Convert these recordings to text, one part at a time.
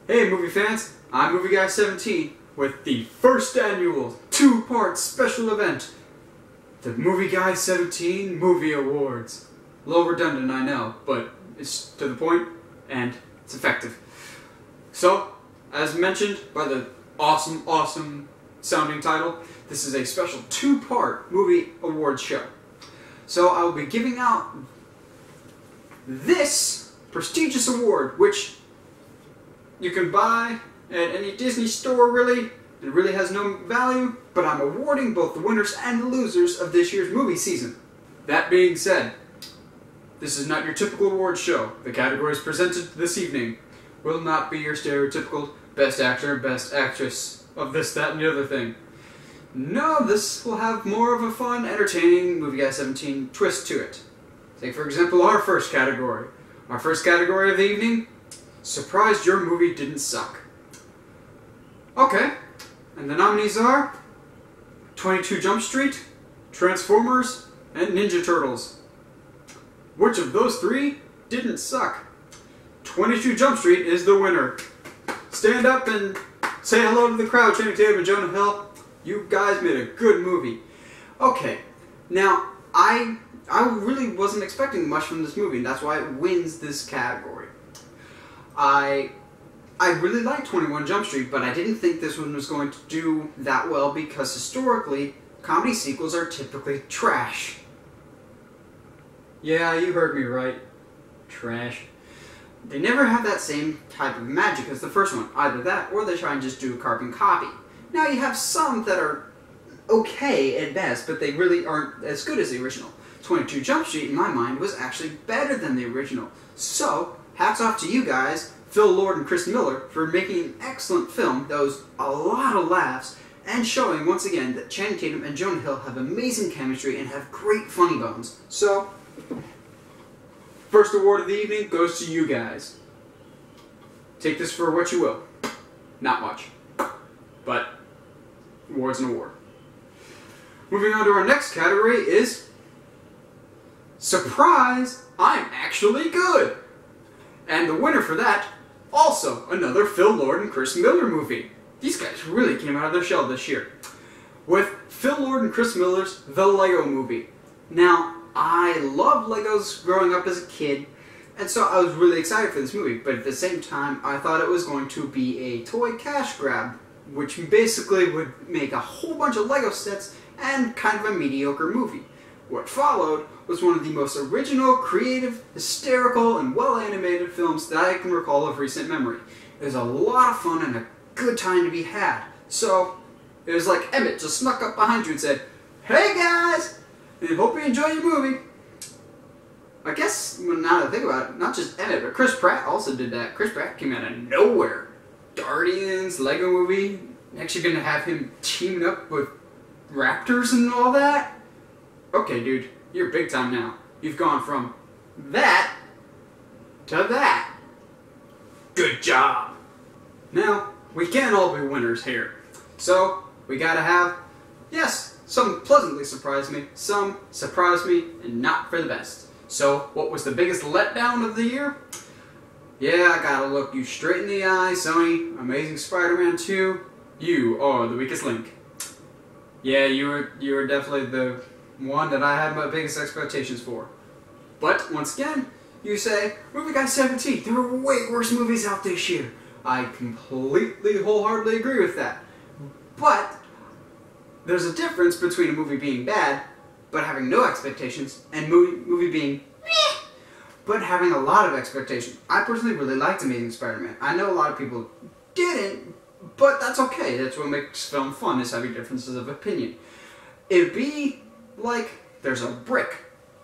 Hey movie fans, I'm Movie Guy 17 with the first annual two-part special event, the Movie Guy 17 Movie Awards. A little redundant, I know, but it's to the point and it's effective. So, as mentioned by the awesome sounding title, this is a special two-part movie awards show. So I will be giving out this prestigious award, which you can buy at any Disney store, really. It really has no value, but I'm awarding both the winners and the losers of this year's movie season. That being said, this is not your typical awards show. The categories presented this evening will not be your stereotypical Best Actor, Best Actress of this, that, and the other thing. No, this will have more of a fun, entertaining Movie Guy 17 twist to it. Take, for example, our first category. Our first category of the evening: surprised your movie didn't suck. Okay, and the nominees are 22 Jump Street, Transformers, and Ninja Turtles. Which of those three didn't suck? 22 Jump Street is the winner. Stand up and say hello to the crowd. Channing Tatum and Jonah Hill, you guys made a good movie. Okay, now I really wasn't expecting much from this movie, and that's why it wins this category. I really like 21 Jump Street, but I didn't think this one was going to do that well because historically, comedy sequels are typically trash. Yeah, you heard me right. Trash. They never have that same type of magic as the first one. Either that, or they try and just do a carbon copy. Now you have some that are okay at best, but they really aren't as good as the original. 22 Jump Street, in my mind, was actually better than the original. So, hats off to you guys, Phil Lord and Chris Miller, for making an excellent film that was a lot of laughs, and showing once again that Channing Tatum and Jonah Hill have amazing chemistry and have great funny bones. So, first award of the evening goes to you guys. Take this for what you will. Not much. But, award's an award. Moving on to our next category is surprise, I'm actually good! And the winner for that, also another Phil Lord and Chris Miller movie. These guys really came out of their shell this year. With Phil Lord and Chris Miller's The Lego Movie. Now, I loved Legos growing up as a kid, and so I was really excited for this movie, but at the same time, I thought it was going to be a toy cash grab, which basically would make a whole bunch of Lego sets and kind of a mediocre movie. What followed was one of the most original, creative, hysterical, and well-animated films that I can recall of recent memory. It was a lot of fun and a good time to be had. So, it was like Emmett just snuck up behind you and said, "Hey guys! I hope you enjoy your movie." I guess, now that I think about it, not just Emmett, but Chris Pratt also did that. Chris Pratt came out of nowhere. Guardians, Lego Movie, next you're gonna have him teaming up with raptors and all that? Okay, dude, you're big time now. You've gone from that to that. Good job. Now, we can't all be winners here. So, we gotta have, yes, some pleasantly surprised me, some surprised me, and not for the best. So, what was the biggest letdown of the year? Yeah, I gotta look you straight in the eye, Sony. Amazing Spider-Man 2, you are the weakest link. Yeah, you were definitely the one that I had my biggest expectations for. But, once again, you say, Movie Guy 17, there are way worse movies out this year. I completely, wholeheartedly agree with that. But, there's a difference between a movie being bad, but having no expectations, and movie being meh, but having a lot of expectations. I personally really liked Amazing Spider-Man. I know a lot of people didn't, but that's okay. That's what makes film fun, is having differences of opinion. It'd be like there's a brick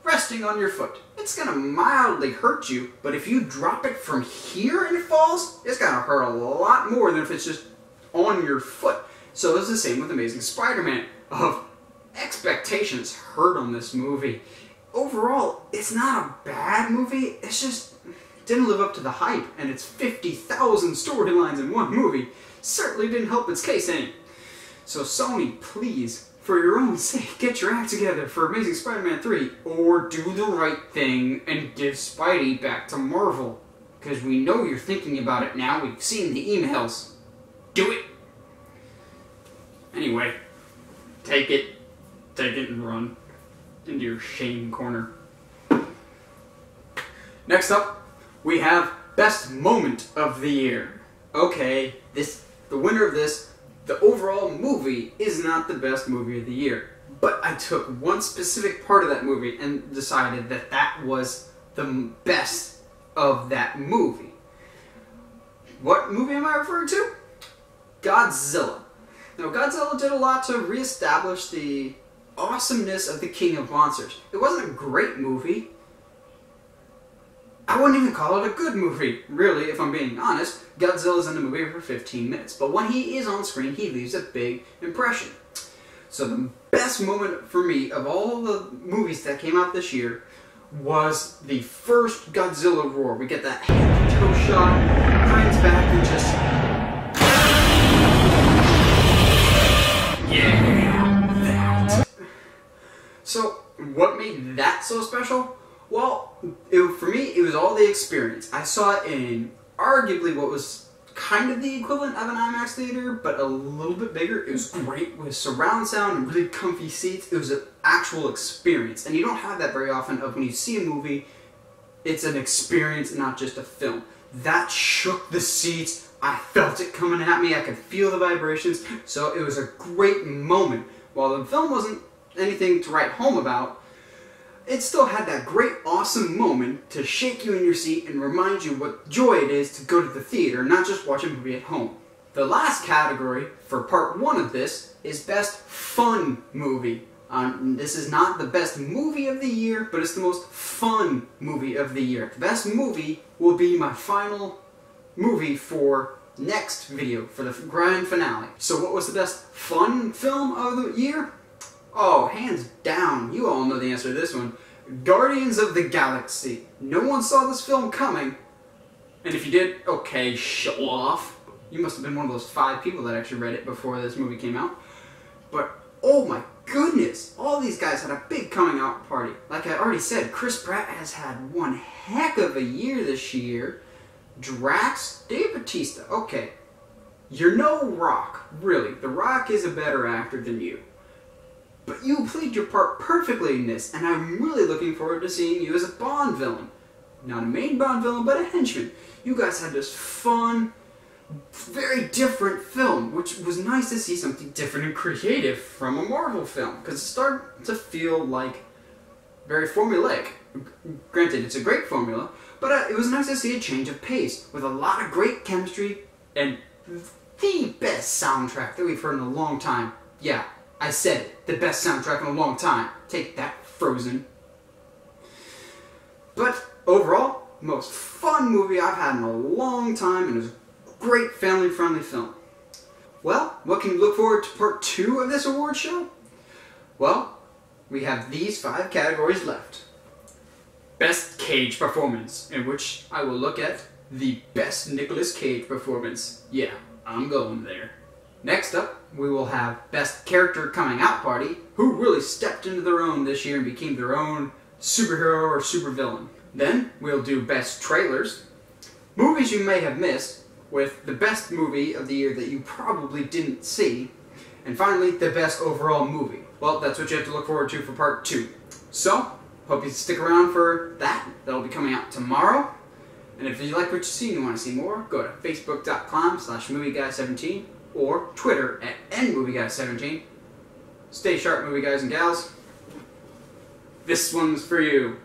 resting on your foot. It's gonna mildly hurt you, but if you drop it from here and it falls, it's gonna hurt a lot more than if it's just on your foot. So it's the same with Amazing Spider-Man. Expectations hurt on this movie. Overall, it's not a bad movie, it's just didn't live up to the hype, and its 50,000 storylines in one movie certainly didn't help its case any. So Sony, please, for your own sake, get your act together for Amazing Spider-Man 3, or do the right thing and give Spidey back to Marvel. because we know you're thinking about it now. We've seen the emails. Do it! Anyway, take it and run into your shame corner. Next up, we have Best Moment of the Year. Okay, the winner of this, the overall movie is not the best movie of the year. But I took one specific part of that movie and decided that that was the best of that movie. What movie am I referring to? Godzilla. Now, Godzilla did a lot to reestablish the awesomeness of the King of Monsters. It wasn't a great movie. I wouldn't even call it a good movie, really, if I'm being honest. Godzilla's in the movie for 15 minutes, but when he is on screen, he leaves a big impression. So the best moment for me of all the movies that came out this year was the first Godzilla roar. We get that head-to-toe shot, Krane's back, and just... yeah, that. So, what made that so special? Well, for me, it was all the experience. I saw it in arguably what was kind of the equivalent of an IMAX theater, but a little bit bigger. It was great with surround sound and really comfy seats. It was an actual experience, and you don't have that very often of when you see a movie, it's an experience, not just a film. That shook the seats. I felt it coming at me. I could feel the vibrations, so it was a great moment. While the film wasn't anything to write home about, it still had that great, awesome moment to shake you in your seat and remind you what joy it is to go to the theater, not just watch a movie at home. The last category for part one of this is Best Fun Movie. This is not the best movie of the year, but it's the most fun movie of the year. The best movie will be my final movie for next video, for the grand finale. So what was the best fun film of the year? Oh, hands down, you all know the answer to this one. Guardians of the Galaxy. No one saw this film coming. And if you did, okay, show off. You must have been one of those 5 people that actually read it before this movie came out. But, oh my goodness, all these guys had a big coming out party. Like I already said, Chris Pratt has had one heck of a year this year. Drax, Dave Bautista, okay. You're no Rock, really. The Rock is a better actor than you. But you played your part perfectly in this, and I'm really looking forward to seeing you as a Bond villain. Not a main Bond villain, but a henchman. You guys had this fun, very different film, which was nice to see something different and creative from a Marvel film, because it started to feel like very formulaic. Granted, it's a great formula, but it was nice to see a change of pace, with a lot of great chemistry, and the best soundtrack that we've heard in a long time. Yeah. I said it, the best soundtrack in a long time. Take that, Frozen. But overall, most fun movie I've had in a long time, and it was a great family-friendly film. Well, what can you look forward to part 2 of this award show? Well, we have these 5 categories left. Best Cage Performance, in which I will look at the best Nicolas Cage performance. Yeah, I'm going there. Next up, we will have Best Character Coming Out Party, who really stepped into their own this year and became their own superhero or supervillain. Then, we'll do Best Trailers, movies you may have missed, with the best movie of the year that you probably didn't see, and finally, the best overall movie. Well, that's what you have to look forward to for part 2. So, hope you stick around for that. That'll be coming out tomorrow. And if you like what you see and you want to see more, go to facebook.com/movieguy17 or Twitter at nmovieguy17. Stay sharp, movie guys and gals. This one's for you.